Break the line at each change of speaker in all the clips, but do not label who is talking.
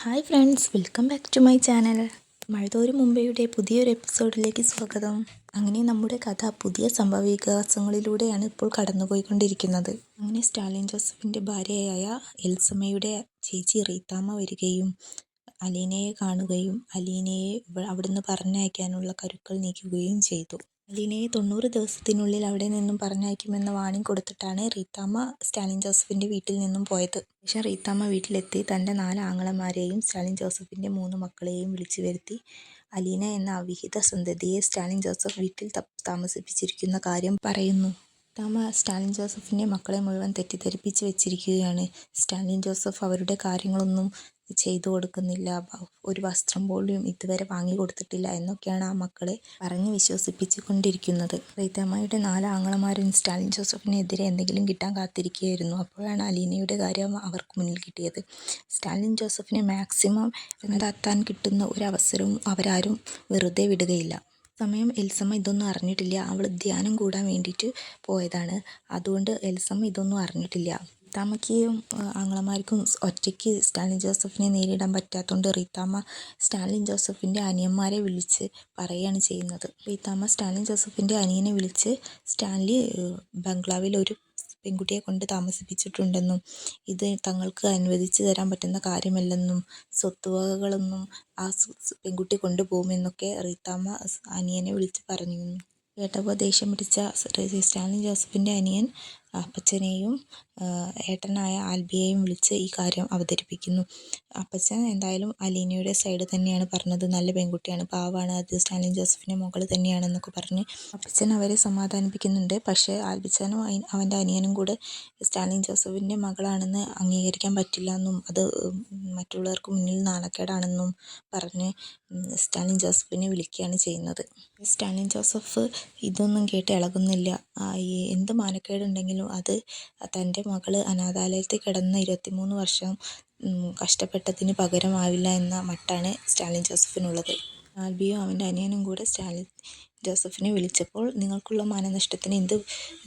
Hi friends, welcome back to my channel. മഴതോരും മുമ്പയുടെ പുതിയൊരു എപ്പിസോഡിലേക്ക് സ്വാഗതം. അങ്ങനെ നമ്മുടെ കഥ പുതിയ സംഭവവികാസങ്ങളിലൂടെയാണ് ഇപ്പോൾ കടന്നുപോയിക്കൊണ്ടിരിക്കുന്നത്. അങ്ങനെ സ്റ്റാലിൻ ജോസഫിൻ്റെ ഭാര്യയായ എൽസമ്മയുടെ ചേച്ചി റീത്താമ്മ വരികയും അലീനയെ കാണുകയും അലീനയെ അവിടുന്ന് പറഞ്ഞയക്കാനുള്ള കരുക്കൾ നീക്കുകയും ചെയ്തു. അലീനയെ 90 ദിവസത്തിനുള്ളിൽ അവിടെ നിന്നും പറഞ്ഞയക്കുമെന്ന വാണിംഗ് കൊടുത്തിട്ടാണ് റീത്താമ്മ സ്റ്റാലിൻ ജോസഫിൻ്റെ വീട്ടിൽ നിന്നും പോയത്. ശേഷം റീത്താമ്മ വീട്ടിലെത്തി തൻ്റെ 4 ആങ്ങളമാരെയും സ്റ്റാലിൻ ജോസഫിൻ്റെ 3 മക്കളെയും വിളിച്ചു വരുത്തി അലീന എന്ന അവിഹിത സന്തതിയെ സ്റ്റാലിൻ ജോസഫ് വീട്ടിൽ താമസിപ്പിച്ചിരിക്കുന്ന കാര്യം പറയുന്നു. റീത്താമ്മ സ്റ്റാലിൻ ജോസഫിൻ്റെ മക്കളെ മുഴുവൻ തെറ്റിദ്ധരിപ്പിച്ച് വെച്ചിരിക്കുകയാണ്. സ്റ്റാലിൻ ജോസഫ് അവരുടെ കാര്യങ്ങളൊന്നും ചെയ്തു കൊടുക്കുന്നില്ല, ഒരു വസ്ത്രം പോലും ഇതുവരെ വാങ്ങിക്കൊടുത്തിട്ടില്ല എന്നൊക്കെയാണ് ആ മക്കളെ പറഞ്ഞ് വിശ്വസിപ്പിച്ചു കൊണ്ടിരിക്കുന്നത്. റീത്താമ്മയുടെ 4 ആങ്ങളമാരും സ്റ്റാലിൻ ജോസഫിനെതിരെ എന്തെങ്കിലും കിട്ടാൻ കാത്തിരിക്കുകയായിരുന്നു. അപ്പോഴാണ് അലീനയുടെ കാര്യം അവർക്ക് മുന്നിൽ കിട്ടിയത്. സ്റ്റാലിൻ ജോസഫിനെ മാക്സിമം എന്താത്താൻ കിട്ടുന്ന ഒരു അവസരവും അവരാരും വെറുതെ വിടുകയില്ല. സമയം എൽസമ്മ ഇതൊന്നും അറിഞ്ഞിട്ടില്ല. അവൾ ധ്യാനം കൂടാൻ വേണ്ടിയിട്ട് പോയതാണ്. അതുകൊണ്ട് എൽസമ്മ ഇതൊന്നും അറിഞ്ഞിട്ടില്ല. റീത്താമ്മയ്ക്കും ആങ്ങളമാർക്കും ഒറ്റയ്ക്ക് സ്റ്റാലിൻ ജോസഫിനെ നേരിടാൻ പറ്റാത്തതുകൊണ്ട് റീത്താമ്മ സ്റ്റാലിൻ ജോസഫിൻ്റെ അനിയന്മാരെ വിളിച്ച് പറയുകയാണ് ചെയ്യുന്നത്. റീത്താമ്മ സ്റ്റാലിൻ ജോസഫിൻ്റെ അനിയനെ വിളിച്ച് സ്റ്റാൻലി ബംഗ്ലാവിൽ ഒരു പെൺകുട്ടിയെ കൊണ്ട് താമസിപ്പിച്ചിട്ടുണ്ടെന്നും ഇത് തങ്ങൾക്ക് അനുവദിച്ചു തരാൻ പറ്റുന്ന കാര്യമല്ലെന്നും സ്വത്തുവകകളൊന്നും ആ പെൺകുട്ടി കൊണ്ടുപോകുമെന്നൊക്കെ റീത്താമ്മ അനിയനെ വിളിച്ച് പറഞ്ഞിരുന്നു. കേട്ടപ്പോൾ ദേഷ്യം പിടിച്ച സ്റ്റാലിൻ ജോസഫിൻ്റെ അനിയൻ അപ്പച്ചനെയും ഏട്ടനായ ആൽബിയെയും വിളിച്ച് ഈ കാര്യം അവതരിപ്പിക്കുന്നു. അപ്പച്ചൻ എന്തായാലും അലീനയുടെ സൈഡ് തന്നെയാണ് പറഞ്ഞത്. നല്ല പെൺകുട്ടിയാണ്, പാവാണ്, അത് സ്റ്റാലിൻ ജോസഫിൻ്റെ മകൾ തന്നെയാണെന്നൊക്കെ പറഞ്ഞ് അപ്പച്ചൻ അവരെ സമാധാനിപ്പിക്കുന്നുണ്ട്. പക്ഷേ ആൽബിച്ചനും അവൻ്റെ അനിയനും കൂടെ സ്റ്റാലിൻ ജോസഫിൻ്റെ മകളാണെന്ന് അംഗീകരിക്കാൻ പറ്റില്ല എന്നും അത് മറ്റുള്ളവർക്ക് മുന്നിൽ നാണക്കേടാണെന്നും പറഞ്ഞ് സ്റ്റാലിൻ ജോസഫിനെ വിളിക്കുകയാണ് ചെയ്യുന്നത്. സ്റ്റാലിൻ ജോസഫ് ഇതൊന്നും കേട്ട് ഇളകുന്നില്ല. എന്ത് മാനക്കേടുണ്ടെങ്കിലും അത് തൻ്റെ മകൾ അനാഥാലയത്തിൽ കിടന്ന് 23 വർഷം കഷ്ടപ്പെട്ടതിന് പകരമാവില്ല എന്ന മട്ടാണ് സ്റ്റാലിൻ ജോസഫിനുള്ളത്. ആൽബിയും അവൻ്റെ അനിയനും കൂടെ സ്റ്റാലിൻ ജോസഫിനെ വിളിച്ചപ്പോൾ നിങ്ങൾക്കുള്ള മാനനഷ്ടത്തിന് എന്ത്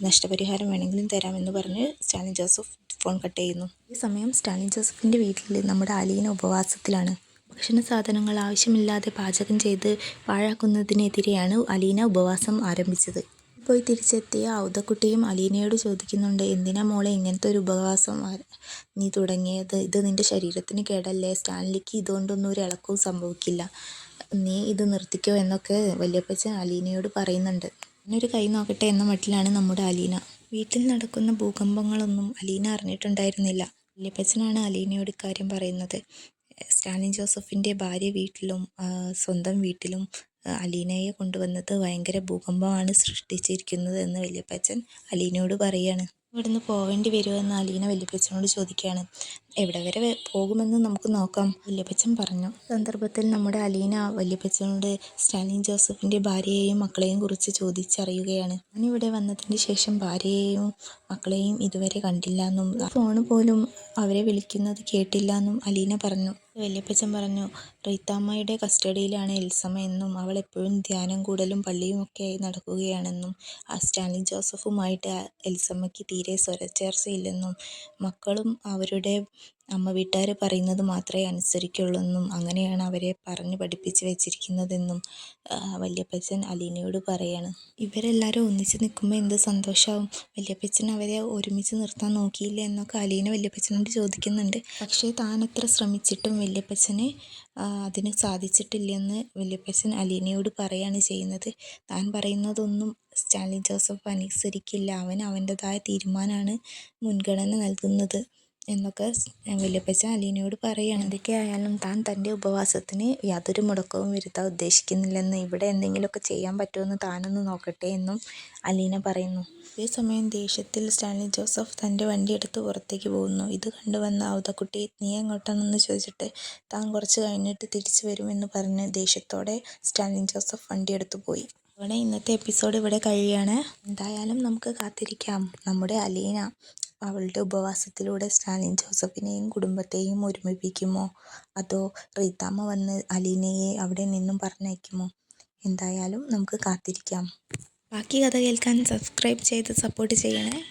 നഷ്ടപരിഹാരം വേണമെങ്കിലും തരാമെന്ന് പറഞ്ഞ് സ്റ്റാലിൻ ജോസഫ് ഫോൺ കട്ട് ചെയ്യുന്നു. ഈ സമയം സ്റ്റാലിൻ ജോസഫിൻ്റെ വീട്ടിൽ നമ്മുടെ അലീന ഉപവാസത്തിലാണ്. ഭക്ഷണ സാധനങ്ങൾ ആവശ്യമില്ലാതെ പാചകം ചെയ്ത് പാഴാക്കുന്നതിനെതിരെയാണ് അലീന ഉപവാസം ആരംഭിച്ചത്. പോയി തിരിച്ചെത്തിയ ഔദക്കുട്ടിയും അലീനയോട് ചോദിക്കുന്നുണ്ട്, എന്തിനാ മോളെ ഇങ്ങനത്തെ ഒരു ഉപവാസം നീ തുടങ്ങിയത്? ഇത് നിൻ്റെ ശരീരത്തിന് കേടല്ലേ? സ്റ്റാൻലിക്ക് ഇതുകൊണ്ടൊന്നും ഒരു ഇളക്കവും സംഭവിക്കില്ല, നീ ഇത് നിർത്തിക്കോ എന്നൊക്കെ വല്യപ്പച്ചൻ അലീനയോട് പറയുന്നുണ്ട്. ഞാനൊരു കൈ നോക്കട്ടെ എന്ന മട്ടിലാണ് നമ്മുടെ അലീന. വീട്ടിൽ നടക്കുന്ന ഭൂകമ്പങ്ങളൊന്നും അലീന അറിഞ്ഞിട്ടുണ്ടായിരുന്നില്ല. വല്യപ്പച്ചനാണ് അലീനയോട് ഇക്കാര്യം പറയുന്നത്. സ്റ്റാലിൻ ജോസഫിൻ്റെ ഭാര്യ വീട്ടിലും സ്വന്തം വീട്ടിലും അലീനയെ കൊണ്ടുവന്നത് ഭയങ്കര ഭൂകമ്പമാണ് സൃഷ്ടിച്ചിരിക്കുന്നത് എന്ന് വല്യപ്പച്ചൻ അലീനയോട് പറയുകയാണ്. ഇവിടുന്ന് പോവേണ്ടി വരുമോ എന്ന് അലീന വല്യപ്പച്ചനോട് ചോദിക്കുകയാണ്. എവിടെ വരെ പോകുമെന്ന് നമുക്ക് നോക്കാം, വല്യപ്പച്ചൻ പറഞ്ഞു. സന്ദർഭത്തിൽ നമ്മുടെ അലീന വല്യപ്പച്ചനോട് സ്റ്റാലിൻ ജോസഫിൻ്റെ ഭാര്യയെയും മക്കളെയും കുറിച്ച് ചോദിച്ചറിയുകയാണ്. ഞാനിവിടെ വന്നതിന് ശേഷം ഭാര്യയെയും മക്കളെയും ഇതുവരെ കണ്ടില്ല എന്നും ഫോണ് പോലും അവരെ വിളിക്കുന്നത് കേട്ടില്ല എന്നും അലീന പറഞ്ഞു. വല്യപ്പച്ചൻ പറഞ്ഞു, റീത്താമ്മയുടെ കസ്റ്റഡിയിലാണ് എൽസമ്മ എന്നും അവൾ എപ്പോഴും ധ്യാനം കൂടലും പള്ളിയും ഒക്കെയായി നടക്കുകയാണെന്നും സ്റ്റാലിൻ ജോസഫുമായിട്ട് എൽസമ്മയ്ക്ക് തീരെ സ്വരച്ചേർച്ചയില്ലെന്നും മക്കളും അവരുടെ അമ്മ വീട്ടുകാർ പറയുന്നത് മാത്രമേ അനുസരിക്കുള്ളൂവെന്നും അങ്ങനെയാണ് അവരെ പറഞ്ഞ് പഠിപ്പിച്ച് വെച്ചിരിക്കുന്നതെന്നും വല്യപ്പച്ചൻ അലീനയോട് പറയാണ്. ഇവരെല്ലാവരും ഒന്നിച്ച് നിൽക്കുമ്പോൾ എന്ത് സന്തോഷമാവും, വല്യപ്പച്ചൻ അവരെ ഒരുമിച്ച് നിർത്താൻ നോക്കിയില്ല എന്നൊക്കെ അലീന വല്യപ്പച്ചനോട് ചോദിക്കുന്നുണ്ട്. പക്ഷേ താൻ എത്ര ശ്രമിച്ചിട്ടും വല്യപ്പച്ചന് അതിന് സാധിച്ചിട്ടില്ലെന്ന് വല്യപ്പച്ചൻ അലീനയോട് പറയുകയാണ് ചെയ്യുന്നത്. താൻ പറയുന്നതൊന്നും സ്റ്റാലിൻ ജോസഫ് അനുസരിക്കില്ല, അവൻ അവൻ്റെതായ തീരുമാനമാണ് മുൻഗണന നൽകുന്നത് എന്നൊക്കെ വല്യപ്പച്ചൻ അലീനയോട് പറയുകയാണ്. എന്തൊക്കെയായാലും താൻ തൻ്റെ ഉപവാസത്തിന് യാതൊരു മുടക്കവും വരുത്താൻ ഉദ്ദേശിക്കുന്നില്ലെന്ന്, ഇവിടെ എന്തെങ്കിലുമൊക്കെ ചെയ്യാൻ പറ്റുമെന്ന് താനൊന്ന് നോക്കട്ടെ എന്നും അലീന പറയുന്നു. അതേസമയം ദേഷ്യത്തിൽ സ്റ്റാലിൻ ജോസഫ് തൻ്റെ വണ്ടിയെടുത്ത് പുറത്തേക്ക് പോകുന്നു. ഇത് കണ്ടുവന്ന ഔദക്കുട്ടി നീ എങ്ങോട്ടാണെന്ന് ചോദിച്ചിട്ട് താൻ കുറച്ച് കഴിഞ്ഞിട്ട് തിരിച്ചു വരുമെന്ന് പറഞ്ഞ് ദേഷ്യത്തോടെ സ്റ്റാലിൻ ജോസഫ് വണ്ടിയെടുത്ത് പോയി. ഇവിടെ ഇന്നത്തെ എപ്പിസോഡ് ഇവിടെ കഴിയുകയാണ്. എന്തായാലും നമുക്ക് കാത്തിരിക്കാം, നമ്മുടെ അലീന അവളുടെ ഉപവാസത്തിലൂടെ സ്റ്റാലിൻ ജോസഫിനെയും കുടുംബത്തെയും ഒരുമിപ്പിക്കുമോ, അതോ റീത്താമ്മ വന്ന് അലീനയെ അവിടെ നിന്നും പറഞ്ഞയക്കുമോ? എന്തായാലും നമുക്ക് കാത്തിരിക്കാം. ബാക്കി കഥ കേൾക്കാൻ സബ്സ്ക്രൈബ് ചെയ്ത് സപ്പോർട്ട് ചെയ്യണേ.